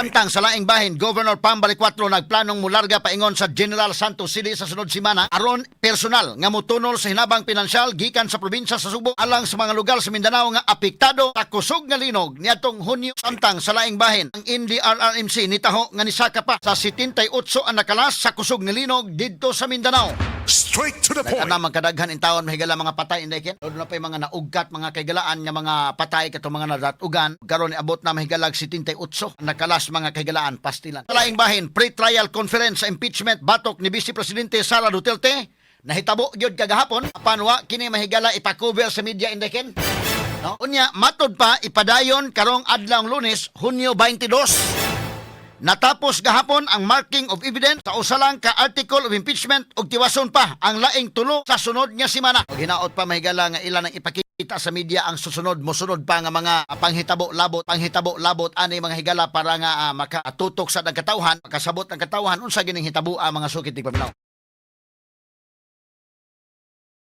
Samtang sa laing bahin, Governor Pambali 4 nagplanong mularga paingon sa General Santos City sa sunod semana aron personal nga mutunol sa hinabang pinansyal gikan sa probinsya sa Subo alang sa mga lugar sa Mindanao nga apektado sa kusog nga linog niadtong Hunyo. Samtang sa laing bahin, ang NDRRMC nitaho nga nisaka pa sa 78 ang nakalas sa kusog nga linog didto sa Mindanao. Straight to the point. Nagana magkadaghan in taon mahigala mga patay inday Doon na pa yung mga naugkat mga kaigalaan nga mga patay kato mga nadatugan karon ni abot na mahigalag 78 nakalas mga kaigalaan pastilan. Sa laing bahin, pre-trial conference sa impeachment batok ni Vice Presidente Sara Duterte nahitabo gyud kagahapon apan wa kini mahigala ipa-cover sa media inday no? Unya matod pa ipadayon karong adlawng Lunes Hunyo 22. Natapos gahapon ang marking of evidence sa usalang ka article of impeachment ug tiwason pa ang laing tulo sa sunod nga semana. Ug hinaot pa mahigala nga ilan ang ipakita sa media ang susunod mosunod pa nga mga panghitabo labot ani mga higala para nga makatutok sa nagkatawhan, makasabot ng katawhan unsa gining hitabo ang mga sukit ni paminaw.